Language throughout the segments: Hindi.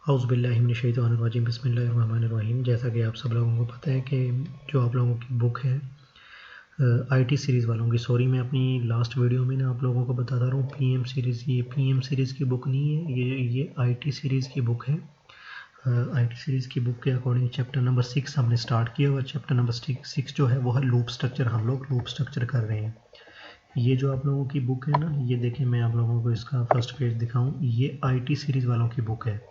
औज़ुबिल्लाहिमिनश्शैतानिर्रजीम बिस्मिल्लाहिर्रहमानिर्रहीम। जैसा कि आप सब लोगों को पता है कि जो आप लोगों की बुक है आईटी सीरीज़ वालों की, सॉरी मैं अपनी लास्ट वीडियो में ना आप लोगों को बताता रहा हूँ पीएम सीरीज़, ये पीएम सीरीज़ की बुक नहीं है, ये आईटी सीरीज़ की बुक है। आईटी सीरीज़ की बुक के अकॉर्डिंग चैप्टर नंबर 6 हमने स्टार्ट किया और चैप्टर नंबर 6 जो है वो है लूप स्ट्रक्चर। हम लोग लूप स्ट्रक्चर कर रहे हैं। ये जो आप लोगों की बुक है ना, ये देखें, मैं आप लोगों को इसका फर्स्ट पेज दिखाऊं, ये आईटी सीरीज़ वालों की बुक है।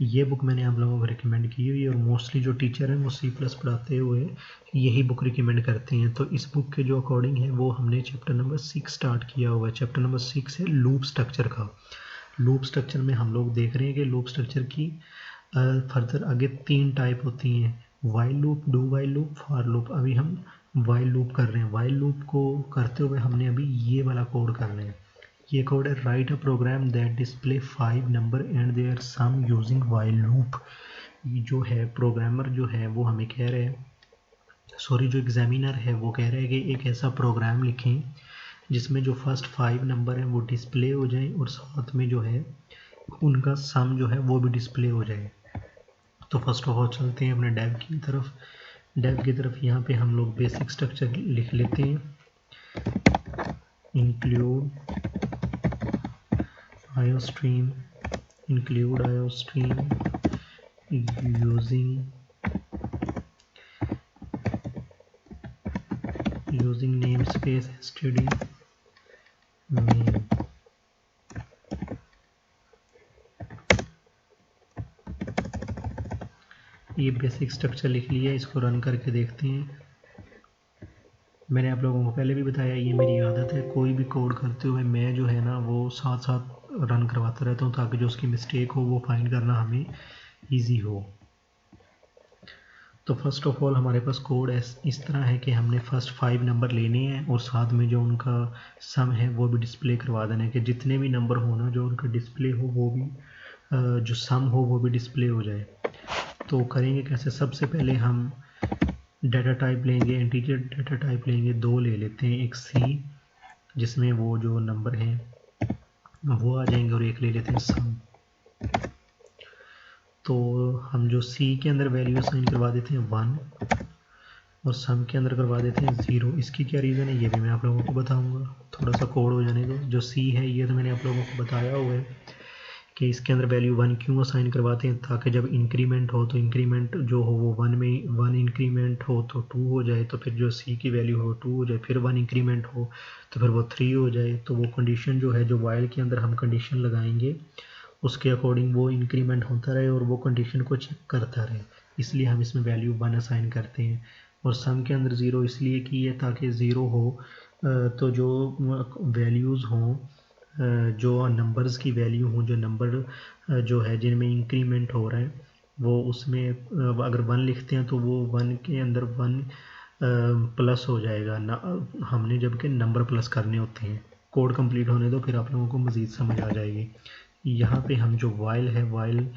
ये बुक मैंने आप लोगों को रिकमेंड की हुई है और मोस्टली जो टीचर हैं वो सी प्लस पढ़ाते हुए यही बुक रिकमेंड करते हैं। तो इस बुक के जो अकॉर्डिंग है वो हमने चैप्टर नंबर 6 स्टार्ट किया हुआ है। चैप्टर नंबर 6 है लूप स्ट्रक्चर का। लूप स्ट्रक्चर में हम लोग देख रहे हैं कि लूप स्ट्रक्चर की फर्दर आगे 3 टाइप होती हैं, while loop, do while loop, for loop. अभी हम वाइल लूप कर रहे हैं। वाइल लूप को करते हुए हमने अभी ये वाला कोड करना है। ये कोड है write a program that display 5 number and their sum using while loop. ये जो है प्रोग्रामर जो है वो हमें कह रहे हैं, सॉरी जो एग्जामिनर है वो कह रहे हैं कि एक ऐसा प्रोग्राम लिखें जिसमें जो फर्स्ट 5 नंबर हैं वो डिस्प्ले हो जाएं और साथ में जो है उनका सम जो है वो भी डिस्प्ले हो जाए। तो फर्स्ट ऑफ ऑल चलते हैं अपने डेव की तरफ। डेव की तरफ यहाँ पे हम लोग बेसिक स्ट्रक्चर लिख लेते हैं। Include iostream, include iostream using namespace std main। ये बेसिक स्ट्रक्चर लिख लिया, इसको रन करके देखते हैं। मैंने आप लोगों को पहले भी बताया, ये मेरी आदत है, कोई भी कोड करते हुए मैं जो है ना वो साथ साथ रन करवाता रहता हूँ ताकि जो उसकी मिस्टेक हो वो फाइंड करना हमें ईजी हो। तो फर्स्ट ऑफ ऑल हमारे पास कोड इस तरह है कि हमने फर्स्ट 5 नंबर लेने हैं और साथ में जो उनका सम है वो भी डिस्प्ले करवा देना है कि जितने भी नंबर हो ना जो उनका डिस्प्ले हो वो भी जो सम हो वो भी डिस्प्ले हो जाए। तो करेंगे कैसे? सबसे पहले हम डाटा टाइप लेंगे, इंटीजर डाटा टाइप लेंगे, 2 ले लेते हैं, एक सी जिसमें वो जो नंबर हैं वो आ जाएंगे और एक ले लेते हैं सम। तो हम जो सी के अंदर वैल्यू असाइन करवा देते हैं 1 और सम के अंदर करवा देते हैं 0। इसकी क्या रीज़न है ये भी मैं आप लोगों को बताऊंगा, थोड़ा सा कोड हो जाने दो। जो सी है ये तो मैंने आप लोगों को बताया हुआ है कि इसके अंदर वैल्यू 1 क्यों असाइन करवाते हैं, ताकि जब इंक्रीमेंट हो तो इंक्रीमेंट जो हो वो 1 में 1 इंक्रीमेंट हो तो 2 हो जाए, तो फिर जो सी की वैल्यू हो 2 हो जाए, फिर 1 इंक्रीमेंट हो तो फिर वो 3 हो जाए। तो वो कंडीशन जो है, जो वाइल के अंदर हम कंडीशन लगाएंगे उसके अकॉर्डिंग वो इंक्रीमेंट होता रहे और वो कंडीशन को चेक करता रहे, इसलिए हम इसमें वैल्यू 1 असाइन करते हैं। और सम के अंदर 0 इसलिए की है ताकि 0 हो तो जो वैल्यूज़ हों, जो नंबर्स की वैल्यू हों, जो नंबर जो है जिनमें इंक्रीमेंट हो रहा है वो उसमें अगर 1 लिखते हैं तो वो 1 के अंदर 1 प्लस हो जाएगा ना, हमने जबकि नंबर प्लस करने होते हैं। कोड कंप्लीट होने दो फिर आप लोगों को मज़ीद समझ आ जाएगी। यहाँ पे हम जो वाइल है, वाइल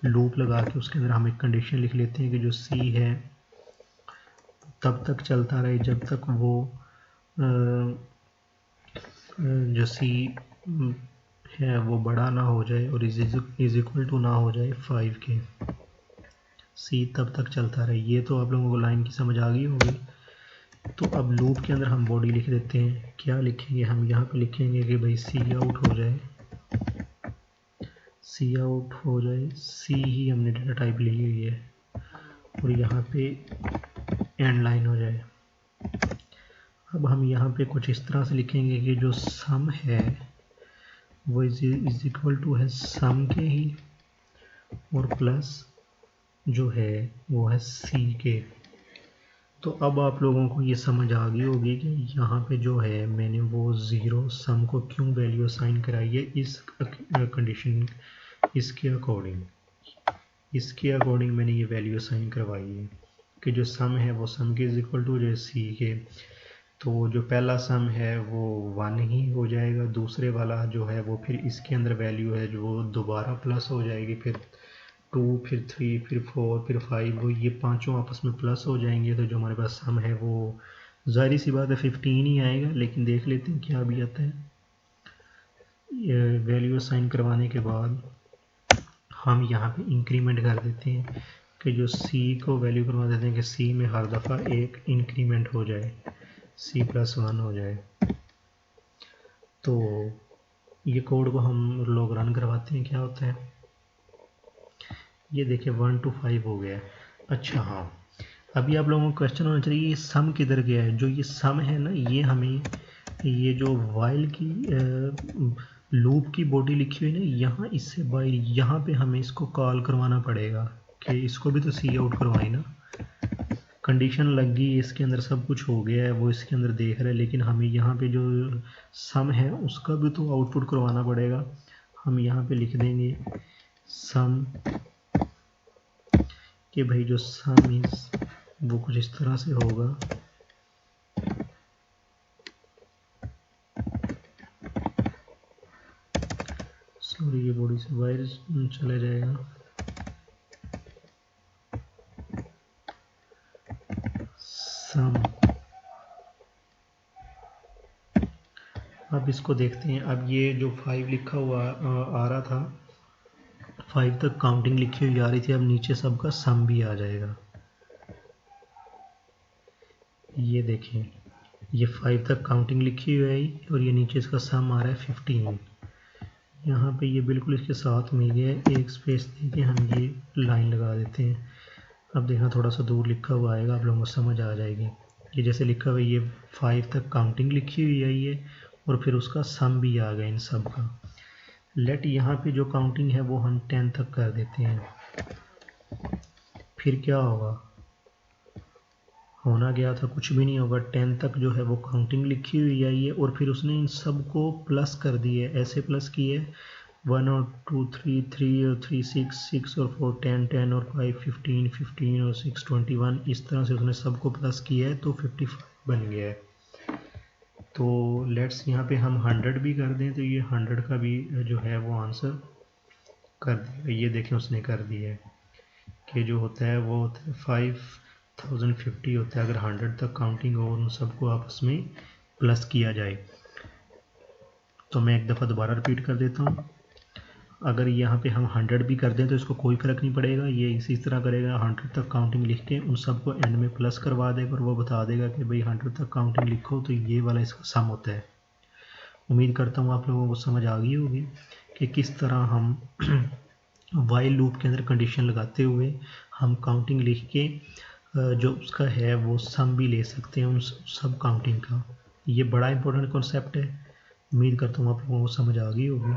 लूप लगा के उसके अंदर हम एक कंडीशन लिख लेते हैं कि जो सी है तब तक चलता रहे जब तक वो जो सी है वो बड़ा ना हो जाए और इज इक्वल टू ना हो जाए 5 के। सी तब तक चलता रहे। ये तो आप लोगों को लाइन की समझ आ गई होगी। तो अब लूप के अंदर हम बॉडी लिख देते हैं। क्या लिखेंगे हम? यहाँ पे लिखेंगे कि भाई सी आउट हो जाए, सी आउट हो जाए, सी ही हमने डेटा टाइप ली हुई है और यहाँ पे एंड लाइन हो जाए। अब हम यहाँ पे कुछ इस तरह से लिखेंगे कि जो सम है वो इज इक्वल टू है सम के ही और प्लस जो है वो है सी के। तो अब आप लोगों को ये समझ आ गई होगी कि यहाँ पे जो है मैंने वो 0 सम को क्यों वैल्यू असाइन कराई है, इस कंडीशन इसके अकॉर्डिंग मैंने ये वैल्यू असाइन करवाई है कि जो सम है वो सम के इज इक्वल टू जो सी के। तो जो पहला सम है वो 1 ही हो जाएगा, दूसरे वाला जो है वो फिर इसके अंदर वैल्यू है जो दोबारा प्लस हो जाएगी, फिर 2 फिर 3 फिर 4 फिर 5, वो ये पांचों आपस में प्लस हो जाएंगे। तो जो हमारे पास सम है वो ज़ाहिर सी बात है 15 ही आएगा, लेकिन देख लेते हैं क्या भी आता है। वैल्यू असाइन करवाने के बाद हम यहाँ पे इंक्रीमेंट कर देते हैं कि जो c को वैल्यू करवा देते हैं कि c में हर दफ़ा एक इंक्रीमेंट हो जाए, c+1 हो जाए। तो ये कोड को हम लोग रन करवाते हैं, क्या होता है ये देखिए 1 to 5 हो गया है। अच्छा हाँ, अभी आप लोगों को क्वेश्चन होना चाहिए ये सम किधर गया है। जो ये सम है ना, ये हमें ये जो वाइल की लूप की बॉडी लिखी हुई है ना, यहाँ इससे बाहर यहाँ पे हमें इसको कॉल करवाना पड़ेगा कि इसको भी तो सी आउट करवाए ना। कंडीशन लग गई, इसके अंदर सब कुछ हो गया है, वो इसके अंदर देख रहा है, लेकिन हमें यहाँ पे जो सम है उसका भी तो आउटपुट करवाना पड़ेगा। हम यहाँ पे लिख देंगे सम कि भाई जो सम इज वो कुछ इस तरह से होगा। सॉरी, ये बॉडी से बाहर चला जाएगा। सम, अब इसको देखते हैं। अब ये जो 5 लिखा हुआ आ रहा था, 5 तक काउंटिंग लिखी हुई आ रही थी, अब नीचे सबका सम भी आ जाएगा। ये देखें, ये 5 तक काउंटिंग लिखी हुई है और ये नीचे इसका सम आ रहा है 15। यहाँ पे ये बिल्कुल इसके साथ मिल गया है। एक स्पेस देके हम ये लाइन लगा देते हैं। अब देखना थोड़ा सा दूर लिखा हुआ आएगा, आप लोगों को समझ आ जाएगी। ये जैसे लिखा हुआ है, ये 5 तक काउंटिंग लिखी हुई है ये, और फिर उसका सम भी आ गया इन सब का। लेट यहाँ पे जो काउंटिंग है वो हम 10 तक कर देते हैं। फिर क्या होगा, होना गया था कुछ भी नहीं होगा। 10 तक जो है वो काउंटिंग लिखी हुई है ये, और फिर उसने इन सब को प्लस कर दिए, ऐसे प्लस किए 1 और 2 3 और 3 6 और 4 10 और 5 15 और 6 21, इस तरह से उसने सबको प्लस किया है तो 55 बन गया है। तो लेट्स यहाँ पे हम 100 भी कर दें तो ये 100 का भी जो है वो आंसर कर देगा। ये देखें उसने कर दिया है कि जो होता है वो होता है 5050 होता है अगर 100 तक काउंटिंग हो, उन सबको आपस में प्लस किया जाए। तो मैं एक दफ़ा दोबारा रिपीट कर देता हूँ। अगर यहाँ पे हम 100 भी कर दें तो इसको कोई फ़र्क नहीं पड़ेगा, ये इसी तरह करेगा। 100 तक काउंटिंग लिख के उन सबको एंड में प्लस करवा देगा और वो बता देगा कि भाई 100 तक काउंटिंग लिखो तो ये वाला इसका सम होता है। उम्मीद करता हूँ आप लोगों को समझ आ गई होगी कि किस तरह हम वाइल लूप के अंदर कंडीशन लगाते हुए हम काउंटिंग लिख के जो उसका है वो सम भी ले सकते हैं उन सब काउंटिंग का। ये बड़ा इंपॉर्टेंट कॉन्सेप्ट है। उम्मीद करता हूँ आप लोगों को समझ आ गई होगी।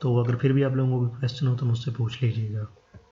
तो अगर फिर भी आप लोगों को क्वेश्चन हो तो मुझसे पूछ लीजिएगा।